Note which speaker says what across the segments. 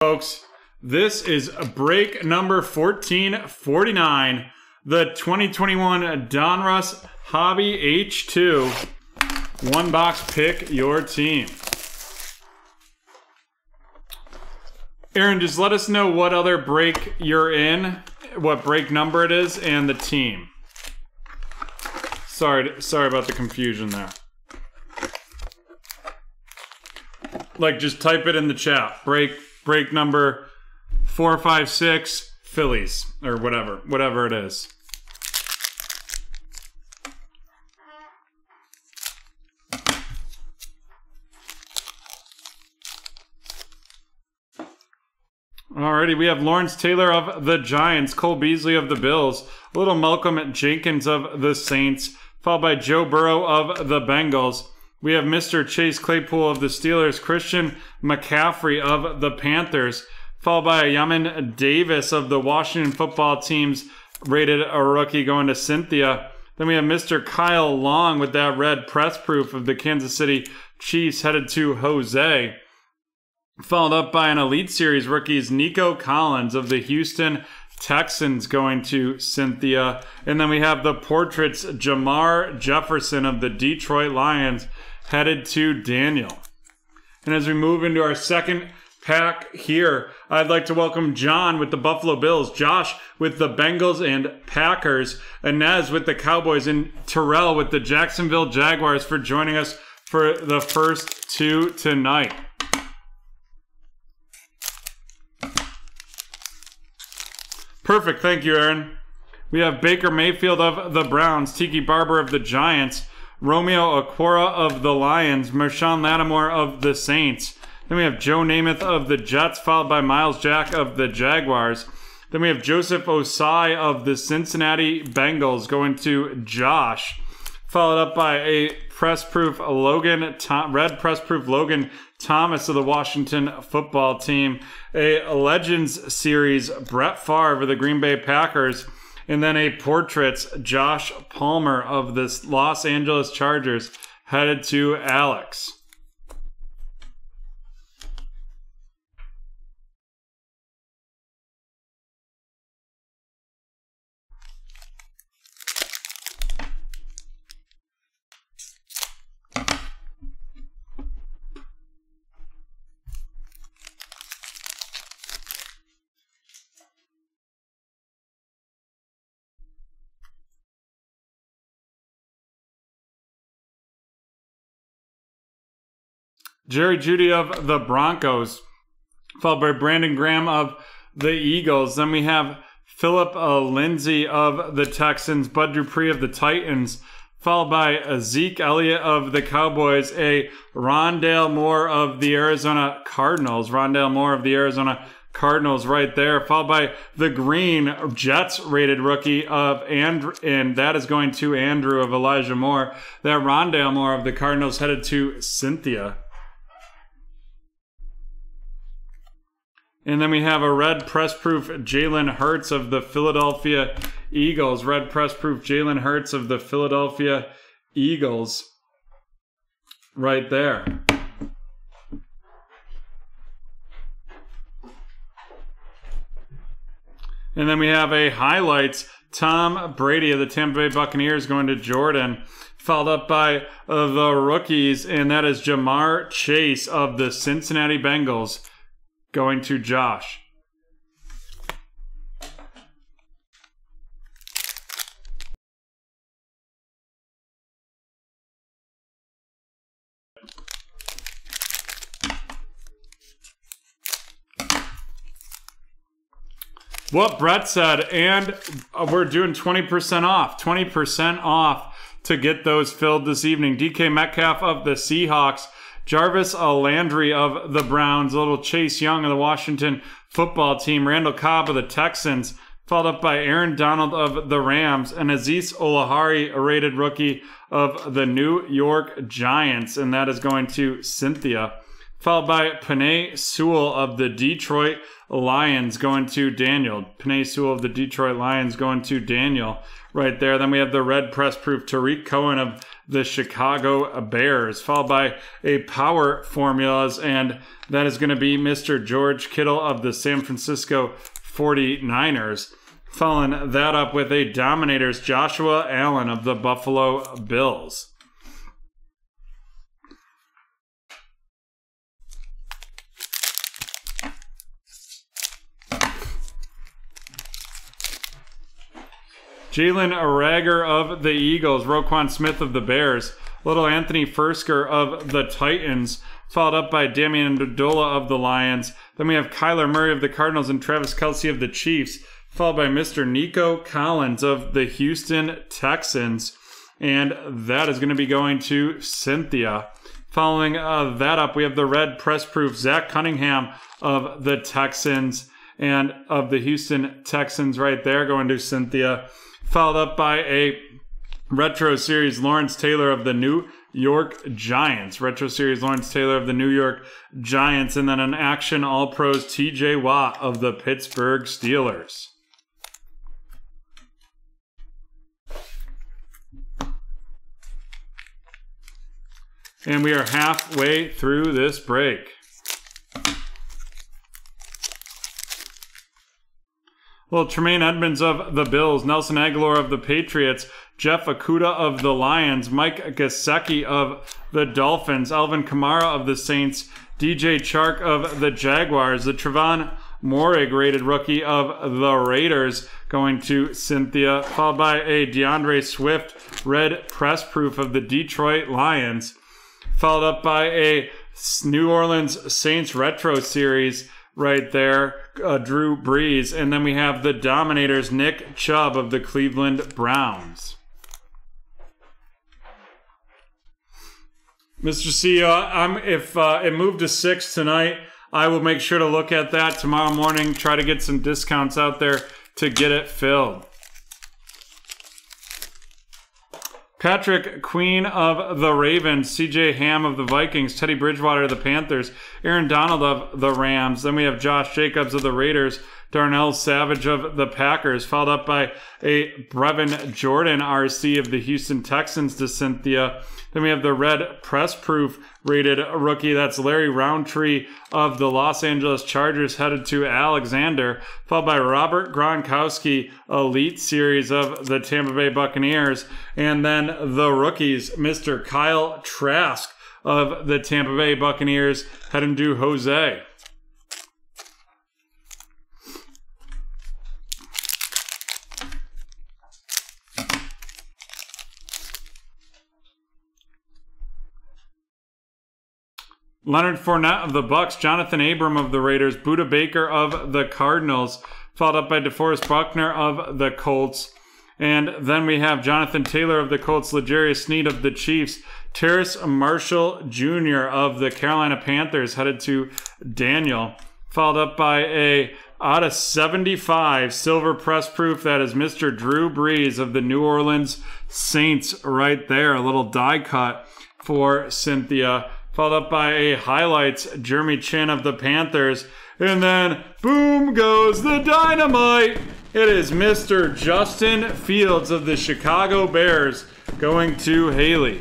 Speaker 1: Folks, this is break number 1449, the 2021 Donruss Hobby H2 one box pick your team. Aaron, just let us know what other break you're in, what break number it is, and the team. Sorry about the confusion there. Like, just type it in the chat. Break number 456 Phillies or whatever it is. Alrighty, we have Lawrence Taylor of the Giants, Cole Beasley of the Bills, little Malcolm Jenkins of the Saints, followed by Joe Burrow of the Bengals. We have Mr. Chase Claypool of the Steelers, Christian McCaffrey of the Panthers, followed by Yamin Davis of the Washington football team's rated a rookie going to Cynthia. Then we have Mr. Kyle Long with that red press proof of the Kansas City Chiefs headed to Jose. Followed up by an Elite Series rookies, Nico Collins of the Houston Texans going to Cynthia. And then we have the portraits, Jamar Jefferson of the Detroit Lions headed to Daniel. And as we move into our second pack here, I'd like to welcome John with the Buffalo Bills, Josh with the Bengals and Packers, Inez with the Cowboys, and Terrell with the Jacksonville Jaguars for joining us for the first two tonight. Perfect, thank you, Aaron. We have Baker Mayfield of the Browns, Tiki Barber of the Giants, Romeo Okwara of the Lions, Marshawn Lattimore of the Saints. Then we have Joe Namath of the Jets, followed by Miles Jack of the Jaguars. Then we have Joseph Osai of the Cincinnati Bengals going to Josh, followed up by a red press proof Logan Thomas of the Washington football team, a Legends Series Brett Favre of the Green Bay Packers, and then a portraits Josh Palmer of the Los Angeles Chargers headed to Alex. Jerry Jeudy of the Broncos, followed by Brandon Graham of the Eagles. Then we have Philip Lindsay of the Texans, Bud Dupree of the Titans, followed by Zeke Elliott of the Cowboys, a Rondale Moore of the Arizona Cardinals. Right there, followed by the green Jets rated rookie of Andrew, and that is going to Andrew of Elijah Moore. That Rondale Moore of the Cardinals headed to Cynthia. And then we have a red press proof Jalen Hurts of the Philadelphia Eagles. Red press proof Jalen Hurts of the Philadelphia Eagles right there. And then we have a highlights Tom Brady of the Tampa Bay Buccaneers going to Jordan, followed up by the rookies, and that is Jamar Chase of the Cincinnati Bengals going to Josh. What Brett said, and we're doing 20% off. 20% off to get those filled this evening. DK Metcalf of the Seahawks, Jarvis Landry of the Browns, little Chase Young of the Washington football team, Randall Cobb of the Texans, followed up by Aaron Donald of the Rams, and Azeez Olahari, a rated rookie of the New York Giants, and that is going to Cynthia. Followed by Penei Sewell of the Detroit Lions going to Daniel. Penei Sewell of the Detroit Lions going to Daniel right there. Then we have the red press proof Tariq Cohen of the Chicago Bears, followed by a Power Formulas, and that is going to be Mr. George Kittle of the San Francisco 49ers. Following that up with a Dominators, Joshua Allen of the Buffalo Bills. Jalen Rager of the Eagles, Roquan Smith of the Bears, little Anthony Fursker of the Titans, followed up by Damian Dodola of the Lions. Then we have Kyler Murray of the Cardinals and Travis Kelce of the Chiefs, followed by Mr. Nico Collins of the Houston Texans. And that is going to be going to Cynthia. Following that up, we have the red press proof Zach Cunningham of the Texans and of the Houston Texans right there going to Cynthia. Followed up by a Retro Series Lawrence Taylor of the New York Giants. Retro Series Lawrence Taylor of the New York Giants. And then an Action All-Pros TJ Watt of the Pittsburgh Steelers. And we are halfway through this break. Well, Tremaine Edmonds of the Bills, Nelson Aguilar of the Patriots, Jeff Okudah of the Lions, Mike Gesicki of the Dolphins, Alvin Kamara of the Saints, DJ Chark of the Jaguars, the Trevon Moehrig rated rookie of the Raiders going to Cynthia, followed by a DeAndre Swift red press proof of the Detroit Lions, followed up by a New Orleans Saints retro series right there, Drew Brees. And then we have the Dominators, Nick Chubb of the Cleveland Browns. Mr. CEO, if it moved to 6 tonight, I will make sure to look at that tomorrow morning, try to get some discounts out there to get it filled. Patrick Queen of the Ravens, CJ Ham of the Vikings, Teddy Bridgewater of the Panthers, Aaron Donald of the Rams. Then we have Josh Jacobs of the Raiders, Darnell Savage of the Packers, followed up by a Brevin Jordan RC of the Houston Texans to Cynthia. Then we have the red press proof rated rookie. That's Larry Roundtree of the Los Angeles Chargers headed to Alexander, followed by Robert Gronkowski Elite Series of the Tampa Bay Buccaneers. And then the rookies, Mr. Kyle Trask of the Tampa Bay Buccaneers heading to Jose. Leonard Fournette of the Bucks, Jonathan Abram of the Raiders, Budda Baker of the Cardinals, followed up by DeForest Buckner of the Colts. And then we have Jonathan Taylor of the Colts, L'Jarius Sneed of the Chiefs, Terrace Marshall Jr. of the Carolina Panthers headed to Daniel, followed up by a out of 75 silver press proof. That is Mr. Drew Brees of the New Orleans Saints right there. A little die cut for Cynthia. Followed up by a highlights, Jeremy Chin of the Panthers. And then, boom goes the dynamite. It is Mr. Justin Fields of the Chicago Bears going to Haley.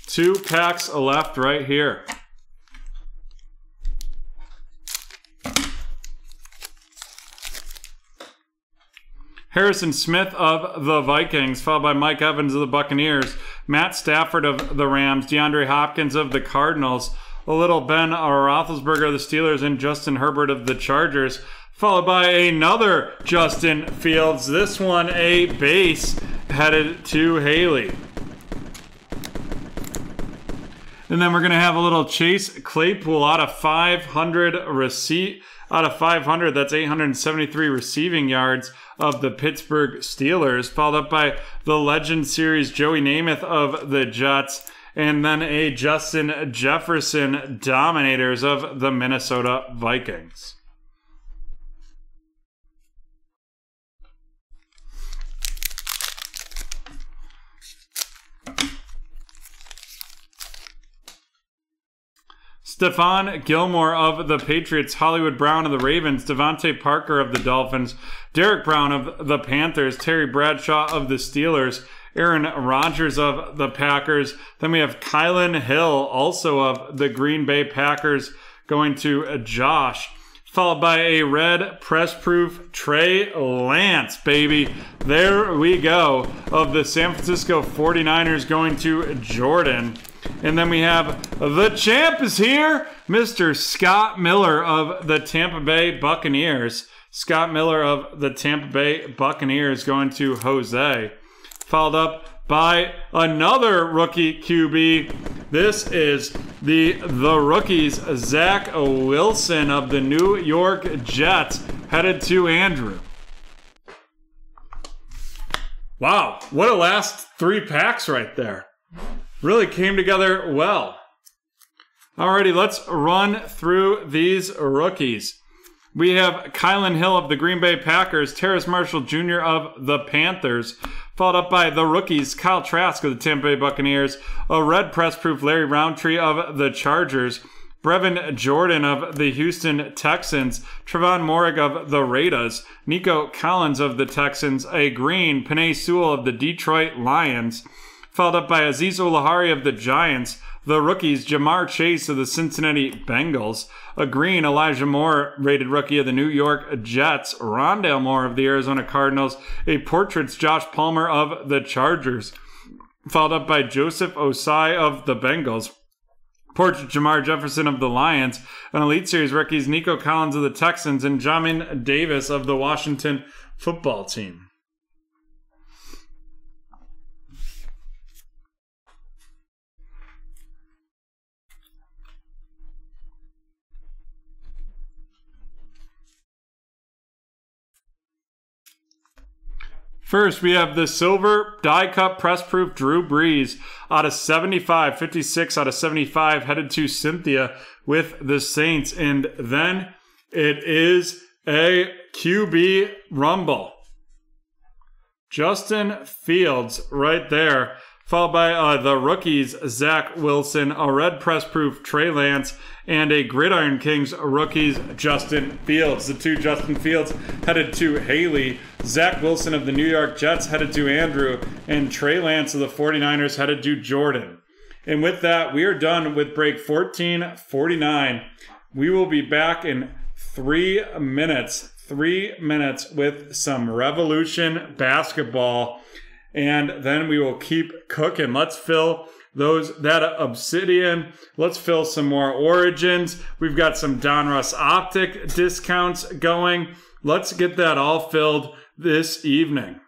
Speaker 1: Two packs left right here. Harrison Smith of the Vikings, followed by Mike Evans of the Buccaneers, Matt Stafford of the Rams, DeAndre Hopkins of the Cardinals, a little Ben Roethlisberger of the Steelers, and Justin Herbert of the Chargers, followed by another Justin Fields. This one a base headed to Haley. And then we're going to have a little Chase Claypool out of 500 that's 873 receiving yards of the Pittsburgh Steelers, followed up by the Legend Series Joey Namath of the Jets, and then a Justin Jefferson Dominators of the Minnesota Vikings. Stephon Gilmore of the Patriots, Hollywood Brown of the Ravens, Devontae Parker of the Dolphins, Derek Brown of the Panthers, Terry Bradshaw of the Steelers, Aaron Rodgers of the Packers. Then we have Kylan Hill, also of the Green Bay Packers, going to Josh. Followed by a red press-proof Trey Lance, baby. There we go, of the San Francisco 49ers, going to Jordan. And then we have the champ is here, Mr. Scott Miller of the Tampa Bay Buccaneers. Scott Miller of the Tampa Bay Buccaneers going to Jose. Followed up by another rookie QB. This is the rookies, Zach Wilson of the New York Jets, headed to Andrew. Wow, what a last 3 packs right there. Really came together well. Alrighty, let's run through these rookies. We have Kylan Hill of the Green Bay Packers, Terrace Marshall Jr. of the Panthers, followed up by the rookies, Kyle Trask of the Tampa Bay Buccaneers, a red press-proof Larry Roundtree of the Chargers, Brevin Jordan of the Houston Texans, Trevon Moehrig of the Raiders, Nico Collins of the Texans, a green Penei Sewell of the Detroit Lions, followed up by Azeez Ojulari of the Giants, the rookies, Jamar Chase of the Cincinnati Bengals, a green Elijah Moore, rated rookie of the New York Jets, Rondale Moore of the Arizona Cardinals, a portraits Josh Palmer of the Chargers, followed up by Joseph Osai of the Bengals, portrait Jamar Jefferson of the Lions, an Elite Series rookies, Nico Collins of the Texans, and Jamin Davis of the Washington Football Team. First, we have the silver die-cut press-proof Drew Brees out of 75, 56 out of 75, headed to Cynthia with the Saints. And then it is a QB rumble. Justin Fields right there, followed by the rookies, Zach Wilson, a red press-proof Trey Lance, and a Gridiron Kings rookies, Justin Fields. The 2 Justin Fields headed to Haley. Zach Wilson of the New York Jets headed to Andrew. And Trey Lance of the 49ers headed to Jordan. And with that, we are done with break 1449. We will be back in 3 minutes. 3 minutes with some Revolution basketball. And then we will keep cooking. Let's fill that Obsidian. Let's fill some more Origins. We've got some Donruss Optic discounts going. Let's get that all filled this evening.